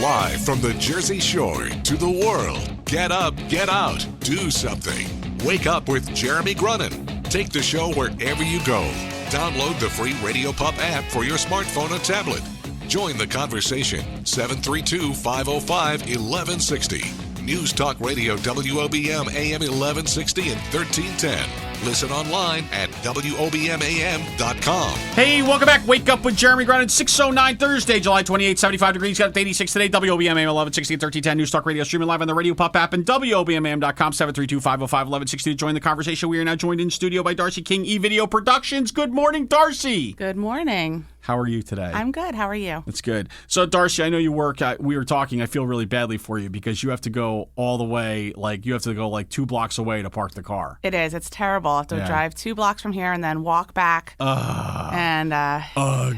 Live from the Jersey Shore to the world. Get up, get out, do something. Wake up with Jeremy Grunin. Take the show wherever you go. Download the free Radio Pup app for your smartphone or tablet. Join the conversation. 732-505-1160. News Talk Radio WOBM AM 1160 and 1310. Listen online at WOBMAM.com. Hey, welcome back. Wake up with Jeremy Grunin. 6:09 Thursday, July 28, 75 degrees. Got up to 86 today. WOBM AM 1160 and 1310. News Talk Radio streaming live on the Radio Pup app and WOBMAM.com. 732-505-1160 to join the conversation. We are now joined in studio by Darcie King, eVideo Productions. Good morning, Darcie. Good morning. How are you today? I'm good. How are you? That's good. So, Darcie, I know you work. We were talking. I feel really badly for you because you have to go all the way. You have to go 2 blocks away to park the car. It is. It's terrible. I have to drive 2 blocks from here and then walk back. And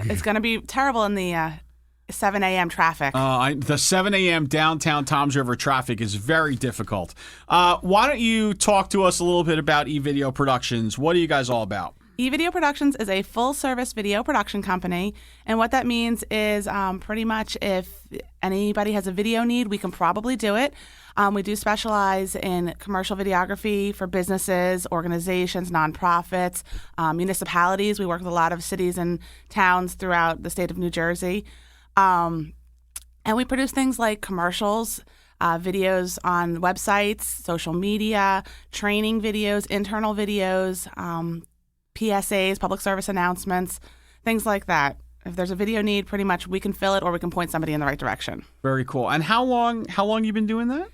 it's going to be terrible in the 7 a.m. traffic. The 7 a.m. downtown Toms River traffic is very difficult. Why don't you talk to us a little bit about eVideo Productions? What are you guys all about? eVideo Productions is a full-service video production company, and what that means is pretty much if anybody has a video need, we can probably do it. We do specialize in commercial videography for businesses, organizations, nonprofits, municipalities. We work with a lot of cities and towns throughout the state of New Jersey. And we produce things like commercials, videos on websites, social media, training videos, internal videos, PSAs, public service announcements, things like that. If there's a video need, pretty much we can fill it or we can point somebody in the right direction. Very cool. And how long you been doing that?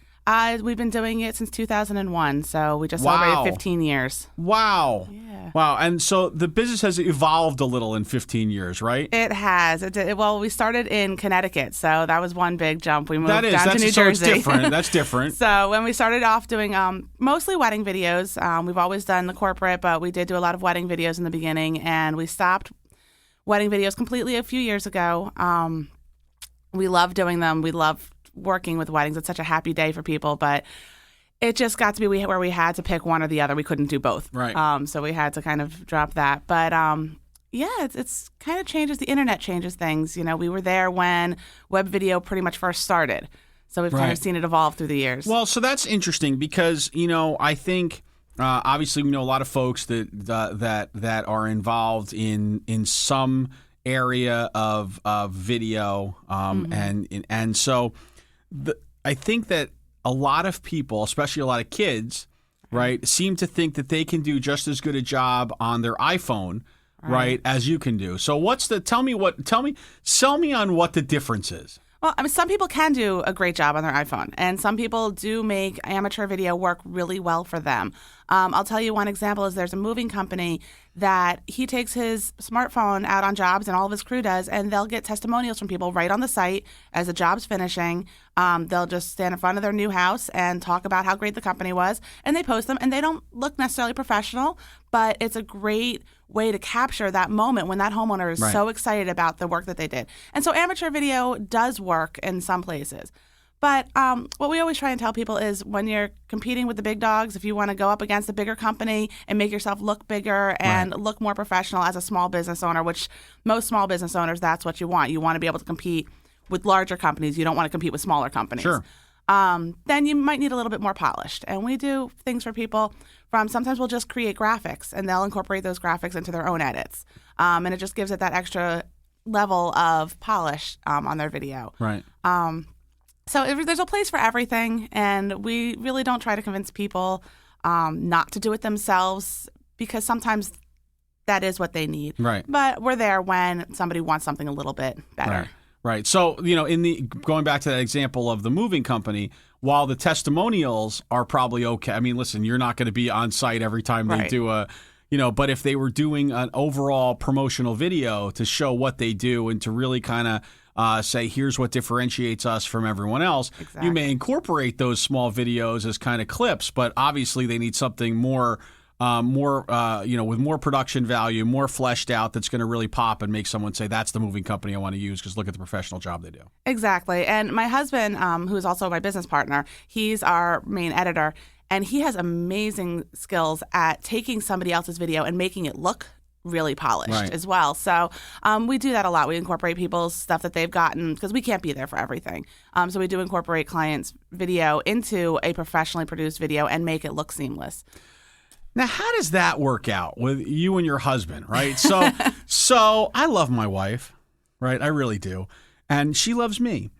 We've been doing it since 2001, so we just celebrated 15 years. Wow. Yeah. Wow. And so the business has evolved a little in 15 years, right? It has. Well, we started in Connecticut, so that was one big jump. We moved down to New so Jersey. It's different. That's different. So when we started off doing mostly wedding videos, we've always done the corporate, but we did do a lot of wedding videos in the beginning, and we stopped wedding videos completely a few years ago. We love doing them. We love working with weddings. It's such a happy day for people, but it just got to be where we had to pick one or the other. We couldn't do both. Right. So we had to kind of drop that. But it's kind of changes. The internet changes things. You know, we were there when web video pretty much first started. So we've kind of seen it evolve through the years. Well, so that's interesting because, I think obviously we know a lot of folks that are involved in some area of video and so I think that a lot of people, especially a lot of kids, right, seem to think that they can do just as good a job on their iPhone, right, as you can do. So sell me on what the difference is. Well, I mean, some people can do a great job on their iPhone, and some people do make amateur video work really well for them. I'll tell you one example is there's a moving company that he takes his smartphone out on jobs, and all of his crew does, and they'll get testimonials from people right on the site as the job's finishing. They'll just stand in front of their new house and talk about how great the company was, and they post them, and they don't look necessarily professional, but it's a great way to capture that moment when that homeowner is so excited about the work that they did. And so amateur video does work in some places. But what we always try and tell people is when you're competing with the big dogs, if you want to go up against a bigger company and make yourself look bigger and look more professional as a small business owner, which most small business owners, that's what you want. You want to be able to compete with larger companies. You don't want to compete with smaller companies. Sure. Then you might need a little bit more polished. And we do things for people sometimes we'll just create graphics and they'll incorporate those graphics into their own edits. And it just gives it that extra level of polish on their video. Right. So there's a place for everything, and we really don't try to convince people not to do it themselves because sometimes that is what they need. Right. But we're there when somebody wants something a little bit better. Right. So, going back to that example of the moving company, while the testimonials are probably okay. I mean, listen, you're not going to be on site every time they do but if they were doing an overall promotional video to show what they do and to really kind of say, here's what differentiates us from everyone else. Exactly. You may incorporate those small videos as kind of clips, but obviously they need something more with more production value, more fleshed out that's going to really pop and make someone say, that's the moving company I want to use because look at the professional job they do. Exactly. And my husband, who is also my business partner, he's our main editor, and he has amazing skills at taking somebody else's video and making it look really polished Right. as well. So we do that a lot. We incorporate people's stuff that they've gotten because we can't be there for everything. So we do incorporate clients' video into a professionally produced video and make it look seamless. Now, how does that work out with you and your husband, right? So I love my wife, right? I really do. And she loves me.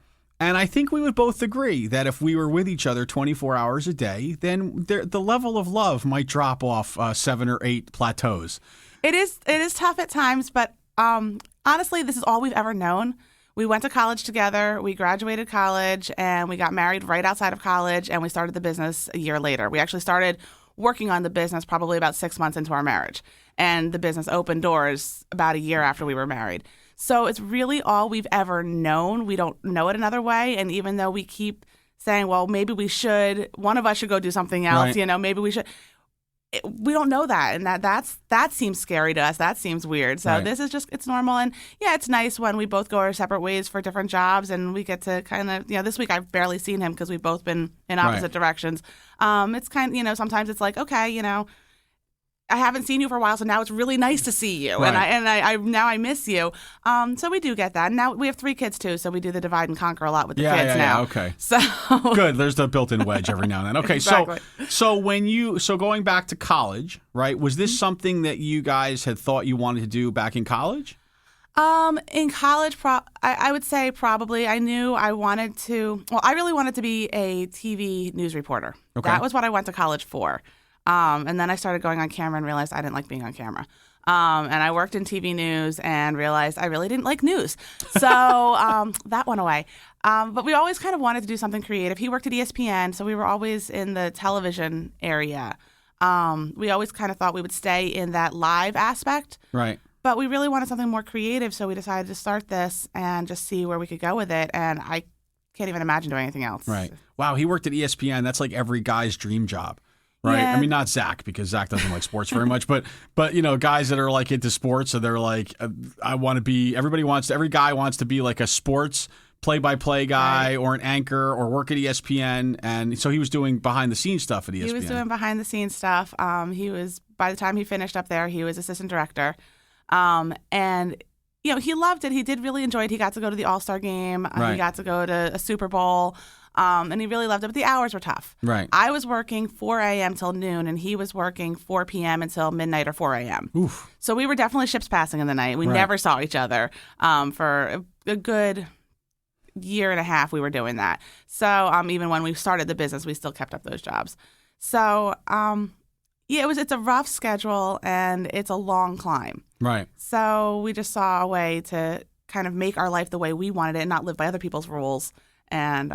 And I think we would both agree that if we were with each other 24 hours a day, then the level of love might drop off 7 or 8 plateaus. It is tough at times, but honestly, this is all we've ever known. We went to college together, we graduated college, and we got married right outside of college, and we started the business a year later. We actually started working on the business probably about 6 months into our marriage, and the business opened doors about a year after we were married. So it's really all we've ever known. We don't know it another way, and even though we keep saying, well, maybe we should, one of us should go do something else, Right. maybe we should. We don't know that, and that seems scary to us. That seems weird. So Right. this is just, it's normal, and yeah, it's nice when we both go our separate ways for different jobs, and we get to kind of, this week I've barely seen him because we've both been in opposite Right. directions. It's kind of, sometimes it's like, okay, I haven't seen you for a while, so now it's really nice to see you, Right. and I now I miss you. So we do get that. And now we have 3 kids too, so we do the divide and conquer a lot with the kids now. Yeah, okay. So Good. There's the built-in wedge every now and then. Okay, Exactly. so going back to college, right? Was this something that you guys had thought you wanted to do back in college? In college, I would say probably. I knew I wanted to. Well, I really wanted to be a TV news reporter. Okay. That was what I went to college for. And then I started going on camera and realized I didn't like being on camera. And I worked in TV news and realized I really didn't like news. So that went away. But we always kind of wanted to do something creative. He worked at ESPN, so we were always in the television area. We always kind of thought we would stay in that live aspect. Right. But we really wanted something more creative, so we decided to start this and just see where we could go with it. And I can't even imagine doing anything else. Right. Wow, he worked at ESPN. That's like every guy's dream job. Right. Yeah. I mean, not Zach, because Zach doesn't like sports very much, but guys that are like into sports, so they're like, every guy wants to be like a sports play-by-play guy, right, or an anchor or work at ESPN. And so he was doing behind the scenes stuff at ESPN. He was doing behind the scenes stuff. He was, by the time he finished up there, he was assistant director. And he loved it. He did really enjoy it. He got to go to the All-Star game. Right. He got to go to a Super Bowl. And he really loved it, but the hours were tough. Right. I was working 4 a.m. till noon, and he was working 4 p.m. until midnight or 4 a.m. Oof. So we were definitely ships passing in the night. We Right. never saw each other for a good year and a half. We were doing that. So even when we started the business, we still kept up those jobs. So it's a rough schedule, and it's a long climb. Right. So we just saw a way to kind of make our life the way we wanted it and not live by other people's rules. And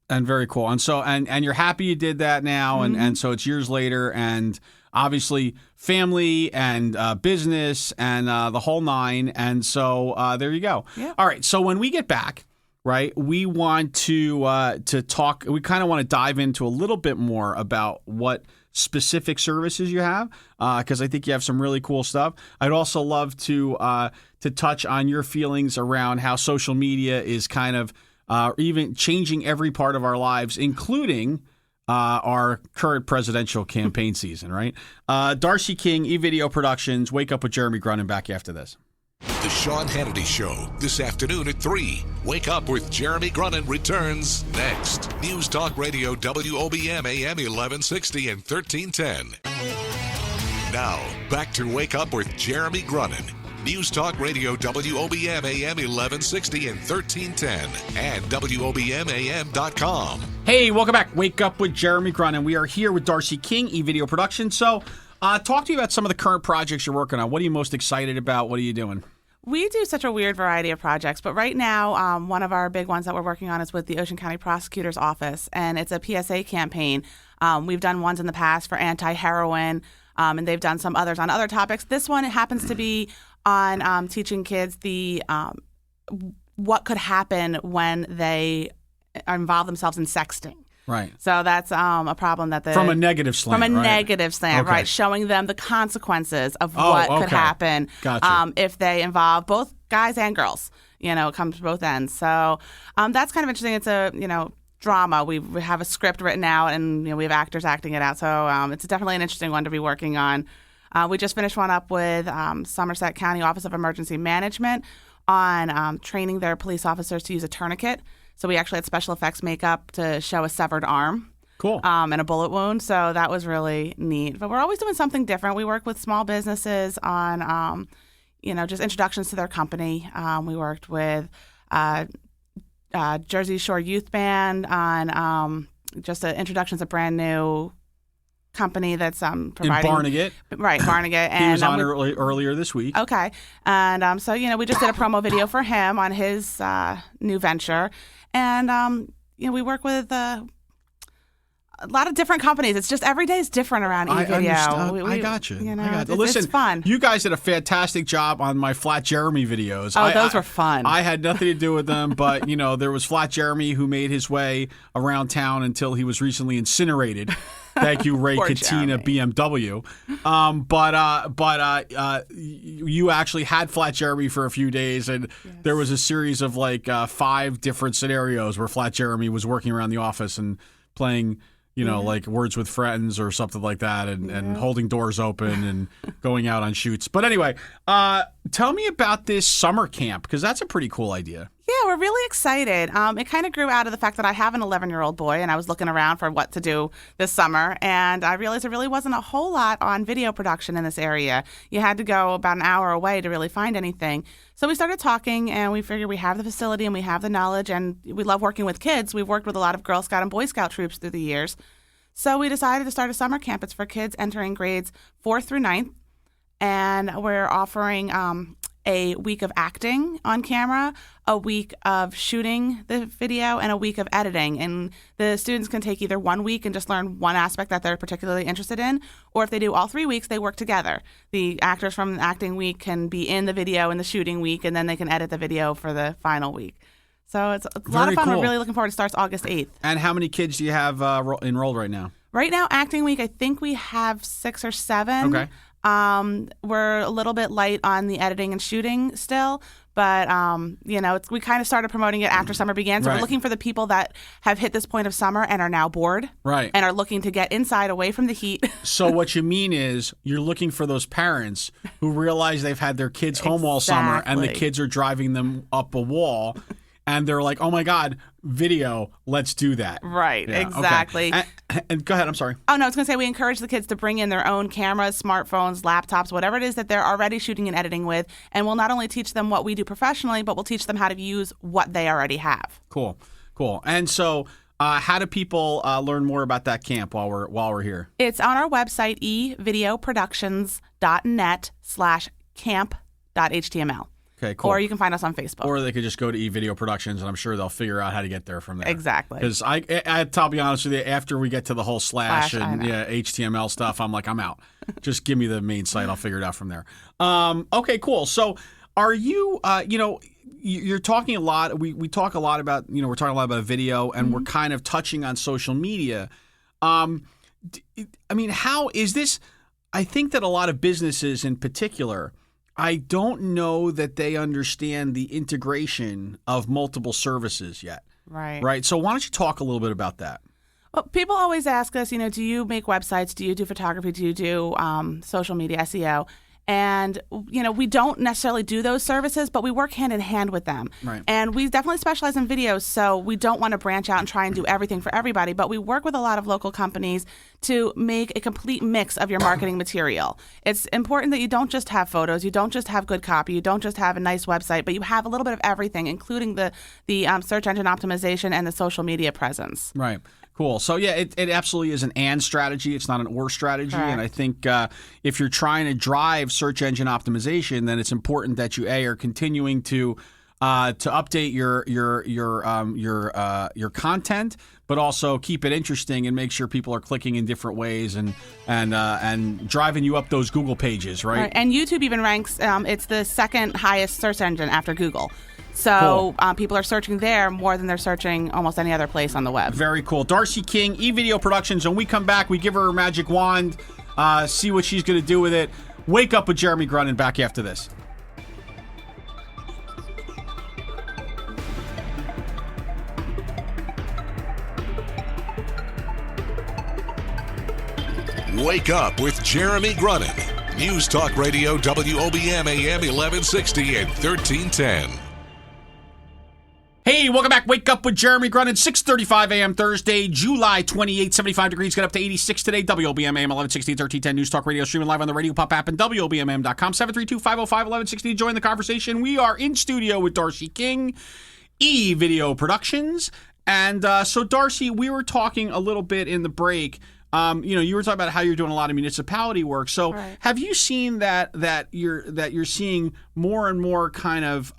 very cool. And so, and you're happy you did that now. Mm-hmm. And so it's years later, and obviously family and business and the whole nine. And so there you go. Yeah. All right. So when we get back, right, we want to talk, we kind of want to dive into a little bit more about what specific services you have, because I think you have some really cool stuff. I'd also love to touch on your feelings around how social media is kind of even changing every part of our lives, including our current presidential campaign season, right? Darcie King, eVideo Productions, Wake Up with Jeremy Grunin, back after this. The Sean Hannity Show, this afternoon at 3. Wake Up with Jeremy Grunin returns next. News Talk Radio WOBM AM 1160 and 1310. Now, back to Wake Up with Jeremy Grunin. News Talk Radio WOBM AM 1160 and 1310 and WOBMAM.com. Hey, welcome back. Wake Up with Jeremy Grunin. We are here with Darcie King, eVideo Productions. So talk to me about some of the current projects you're working on. What are you most excited about? What are you doing? we do such a weird variety of projects, but right now one of our big ones that we're working on is with the Ocean County Prosecutor's Office, and it's a PSA campaign. We've done ones in the past for anti-heroin, and they've done some others on other topics. This one happens to be on teaching kids the what could happen when they involve themselves in sexting. Right. So that's a problem that from a negative slant. Negative slant, okay. right? Showing them the consequences of what could happen gotcha. If they involve both guys and girls. You know, it comes to both ends. So that's kind of interesting. It's a drama. We have a script written out, and we have actors acting it out. So it's definitely an interesting one to be working on. We just finished one up with Somerset County Office of Emergency Management on training their police officers to use a tourniquet. So we actually had special effects makeup to show a severed arm. Cool. And a bullet wound. So that was really neat. But we're always doing something different. We work with small businesses on, just introductions to their company. We worked with Jersey Shore Youth Band on just introductions of brand new company that's providing in Barnegat. Right, Barnegat. And he was on earlier this week. Okay. And so, we just did a promo video for him on his new venture. And, we work with a lot of different companies. It's just every day is different around e-video. I got you. Listen, it's fun. You guys did a fantastic job on my Flat Jeremy videos. Oh, those were fun. I had nothing to do with them, but, there was Flat Jeremy who made his way around town until he was recently incinerated. Thank you, Ray Katina, BMW. But you actually had Flat Jeremy for a few days, and there was a series of 5 different scenarios where Flat Jeremy was working around the office and playing like Words with Friends or something like that, and holding doors open and going out on shoots. But anyway, tell me about this summer camp, because that's a pretty cool idea. Yeah, we're really excited. It kind of grew out of the fact that I have an 11-year-old boy, and I was looking around for what to do this summer, and I realized there really wasn't a whole lot on video production in this area. You had to go about an hour away to really find anything. So we started talking, and we figured we have the facility and we have the knowledge, and we love working with kids. We've worked with a lot of Girl Scout and Boy Scout troops through the years. So we decided to start a summer camp. It's for kids entering grades 4th through 9th, and we're offering a week of acting on camera, a week of shooting the video, and a week of editing. And the students can take either 1 week and just learn one aspect that they're particularly interested in, or if they do all 3 weeks, they work together. The actors from the acting week can be in the video in the shooting week, and then they can edit the video for the final week. So it's a lot of fun. Cool. We're really looking forward. It starts August 8th. And how many kids do you have enrolled right now? Right now, acting week, I think we have 6 or 7. Okay. We're a little bit light on the editing and shooting still, but we kind of started promoting it after summer began. So we're looking for the people that have hit this point of summer and are now bored, right, and are looking to get inside away from the heat. So what you mean is you're looking for those parents who realize they've had their kids home all summer, and the kids are driving them up a wall. And they're like, oh, my God, video, let's do that. Right, yeah, exactly. Okay. And go ahead, I'm sorry. Oh, no, I was going to say we encourage the kids to bring in their own cameras, smartphones, laptops, whatever it is that they're already shooting and editing with. And we'll not only teach them what we do professionally, but we'll teach them how to use what they already have. Cool. And so how do people learn more about that camp while we're here? It's on our website, evideoproductions.net/camp.html. Okay, cool. Or you can find us on Facebook. Or they could just go to eVideo Productions, and I'm sure they'll figure out how to get there from there. Exactly. Because I'll be honest with you, after we get to the whole slash and HTML stuff, I'm like, I'm out. Just give me the main site. I'll figure it out from there. Okay, cool. So are you, you're talking a lot. We talk a lot about, we're talking a lot about video, and we're kind of touching on social media. I mean, how is this? I think that a lot of businesses in particular, I don't know that they understand the integration of multiple services yet. Right. So why don't you talk a little bit about that? Well, people always ask us, do you make websites? Do you do photography? Do you do social media, SEO? And, we don't necessarily do those services, but we work hand in hand with them. Right. And we definitely specialize in videos, so we don't want to branch out and try and do everything for everybody. But we work with a lot of local companies to make a complete mix of your marketing material. It's important that you don't just have photos, you don't just have good copy, you don't just have a nice website, but you have a little bit of everything, including the search engine optimization and the social media presence. Right. Cool. So, yeah, it absolutely is an and strategy. It's not an or strategy. Correct. And I think if you're trying to drive search engine optimization, then it's important that you, are continuing to update your content, but also keep it interesting and make sure people are clicking in different ways and driving you up those Google pages, right? And YouTube even ranks, it's the second highest search engine after Google. So people are searching there more than they're searching almost any other place on the web. Very cool. Darcie King, eVideo Productions. When we come back, we give her her magic wand, see what she's going to do with it. Wake Up with Jeremy Grunin back after this. Wake Up with Jeremy Grunin. News Talk Radio WOBM AM 1160 and 1310. Hey, welcome back. Wake Up with Jeremy Grunin, 6:35 a.m. Thursday, July 28, 75 degrees. Get up to 86 today. WOBM AM 1160 and 1310. News Talk Radio streaming live on the Radio Pop app and WOBMM.com. 732-505-1160 to join the conversation. We are in studio with Darcie King, E-Video Productions. And so, Darcie, we were talking a little bit in the break. You were talking about how you're doing a lot of municipality work. So, have you seen that you're seeing more and more kind of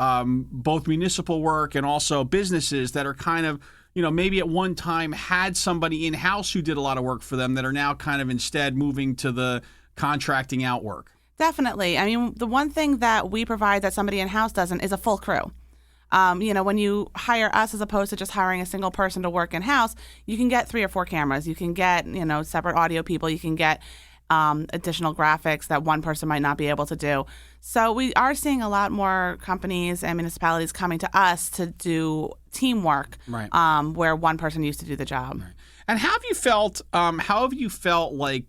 both municipal work and also businesses that are kind of, maybe at one time had somebody in house who did a lot of work for them that are now kind of instead moving to the contracting out work? Definitely. I mean, the one thing that we provide that somebody in house doesn't is a full crew. When you hire us as opposed to just hiring a single person to work in-house, you can get 3 or 4 cameras. You can get, separate audio people. You can get additional graphics that one person might not be able to do. So we are seeing a lot more companies and municipalities coming to us to do teamwork, right. Where one person used to do the job. Right. And how have you felt like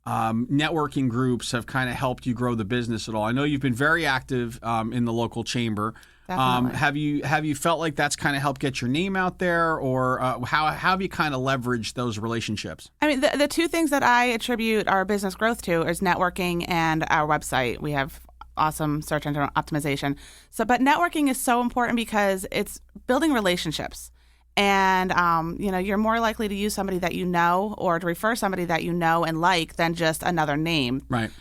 networking groups have kind of helped you grow the business at all? I know you've been very active in the local chamber. Have you felt like that's kind of helped get your name out there, or how have you kind of leveraged those relationships? I mean, the 2 things that I attribute our business growth to is networking and our website. We have awesome search engine optimization. But networking is so important because it's building relationships. And, you're more likely to use somebody that you know or to refer somebody that you know and like than just another name. Right.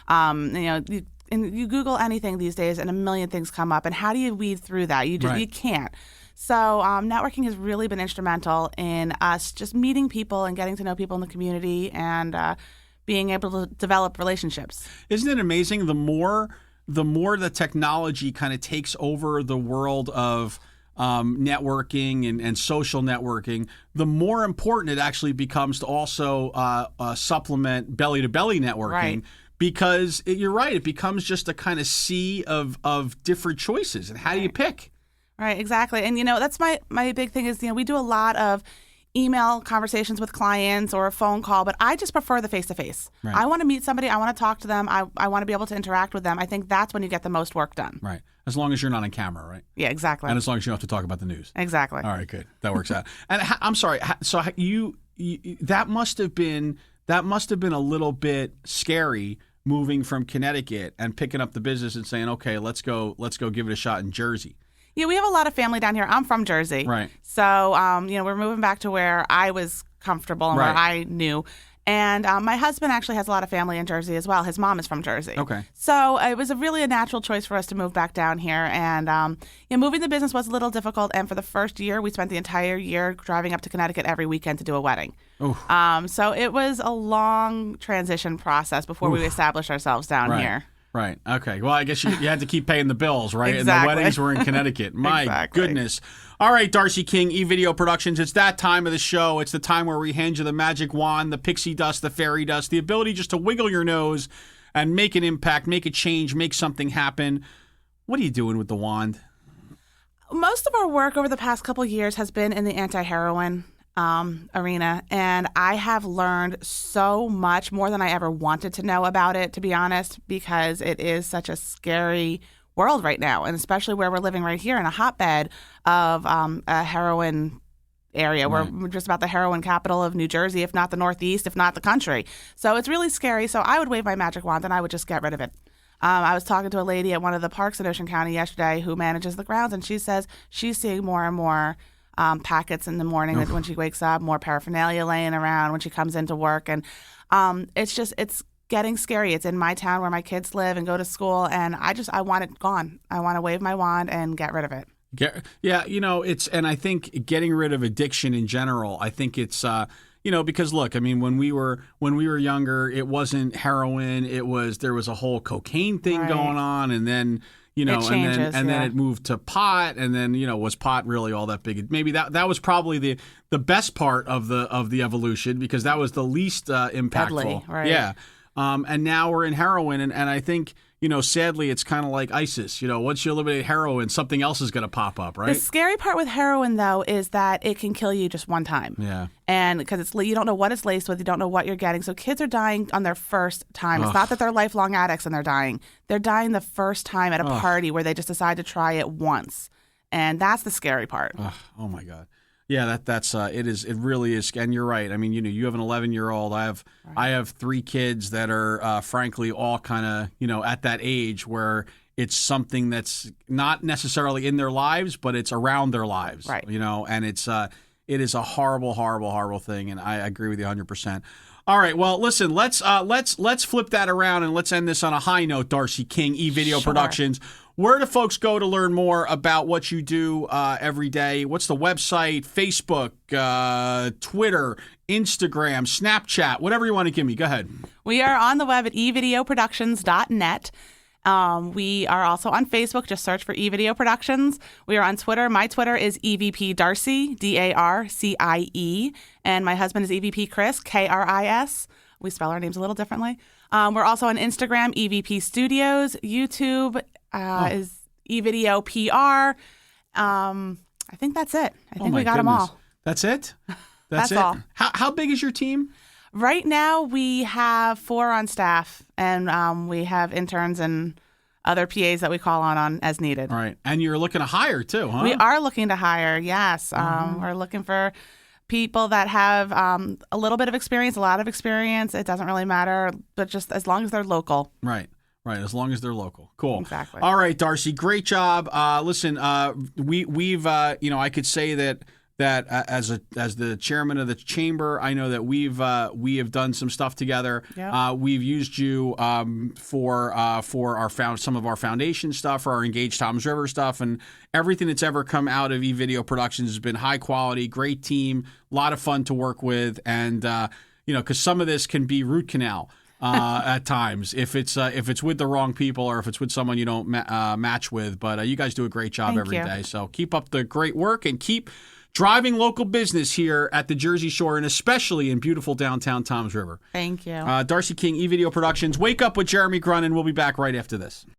You Google anything these days and a million things come up. And how do you weed through that? You can't. So networking has really been instrumental in us just meeting people and getting to know people in the community and being able to develop relationships. Isn't it amazing? The more the technology kind of takes over the world of networking and social networking, the more important it actually becomes to also supplement belly-to-belly networking. Right. Because you're right, it becomes just a kind of sea of different choices. And how do you pick? Right, exactly. And, that's my big thing is, we do a lot of email conversations with clients or a phone call, but I just prefer the face-to-face. Right. I want to meet somebody. I want to talk to them. I want to be able to interact with them. I think that's when you get the most work done. Right. As long as you're not on camera, right? Yeah, exactly. And as long as you don't have to talk about the news. Exactly. All right, good. That works out. And I'm sorry. So you that must have been a little bit scary, moving from Connecticut and picking up the business and saying, okay, let's go give it a shot in Jersey. Yeah, we have a lot of family down here. I'm from Jersey. Right. So, we're moving back to where I was comfortable and where I knew. And my husband actually has a lot of family in Jersey as well. His mom is from Jersey. Okay. So it was a natural choice for us to move back down here. And moving the business was a little difficult. And for the first year, we spent the entire year driving up to Connecticut every weekend to do a wedding. So it was a long transition process before we established ourselves down here. Right. Okay. Well, I guess you had to keep paying the bills, right? Exactly. And the weddings were in Connecticut. My goodness. All right, Darcie King, E-Video Productions. It's that time of the show. It's the time where we hand you the magic wand, the pixie dust, the fairy dust, the ability just to wiggle your nose and make an impact, make a change, make something happen. What are you doing with the wand? Most of our work over the past couple of years has been in the anti-heroin arena, and I have learned so much more than I ever wanted to know about it, to be honest, because it is such a scary world right now, and especially where we're living right here in a hotbed of a heroin area. Right. We're just about the heroin capital of New Jersey, if not the Northeast, if not the country. So it's really scary. So I would wave my magic wand and I would just get rid of it. I was talking to a lady at one of the parks in Ocean County yesterday who manages the grounds, and she says she's seeing more and more packets in the morning that when she wakes up, more paraphernalia laying around when she comes into work. And it's getting scary. It's in my town where my kids live and go to school, and I want it gone. I want to wave my wand and get rid of it. Yeah, and I think getting rid of addiction in general, I think it's because look, I mean, when we were younger, it wasn't heroin, there was a whole cocaine thing going on, and then then it moved to pot, and then was pot really all that big? Maybe that was probably the best part of the evolution, because that was the least impactful. Deadly, right? Yeah. And now we're in heroin, and I think sadly, it's kind of like ISIS. Once you eliminate heroin, something else is going to pop up, right? The scary part with heroin, though, is that it can kill you just one time. Yeah. And because you don't know what it's laced with, you don't know what you're getting. So kids are dying on their first time. It's not that they're lifelong addicts and they're dying. They're dying the first time at a party where they just decide to try it once. And that's the scary part. Oh, my God. Yeah, that's it is. It really is. And you're right. I mean, you have an 11-year-old. I have 3 kids that are, frankly, all kind of, at that age where it's something that's not necessarily in their lives, but it's around their lives. Right. And it is a horrible, horrible, horrible thing. And I agree with you 100%. All right. Well, listen. Let's flip that around and let's end this on a high note. Darcie King, eVideo Productions. Where do folks go to learn more about what you do every day? What's the website? Facebook, Twitter, Instagram, Snapchat, whatever you want to give me. Go ahead. We are on the web at evideoproductions.net. We are also on Facebook. Just search for eVideo Productions. We are on Twitter. My Twitter is EVP Darcie, DARCIE. And my husband is EVP Chris, KRIS. We spell our names a little differently. We're also on Instagram, EVP Studios. YouTube is eVideo PR. I think that's it. I think we got them all. That's it? That's all. How big is your team? Right now, we have 4 on staff, and we have interns and other PAs that we call on as needed. All right. And you're looking to hire, too, huh? We are looking to hire, yes. We're looking for people that have a little bit of experience, a lot of experience. It doesn't really matter, but just as long as they're local. Right. Right, as long as they're local. Cool. Exactly. All right, Darcie, great job. Listen, we've I could say that as the chairman of the chamber, I know that we have done some stuff together. Yep. We've used you for some of our foundation stuff, for our Engage Toms River stuff, and everything that's ever come out of eVideo Productions has been high quality, great team, a lot of fun to work with, and because some of this can be root canal. At times, if it's with the wrong people or if it's with someone you don't match with, but you guys do a great job every day. So keep up the great work and keep driving local business here at the Jersey Shore and especially in beautiful downtown Toms River. Thank you. Darcie King, eVideo Productions. Wake Up with Jeremy Grunin. We'll be back right after this.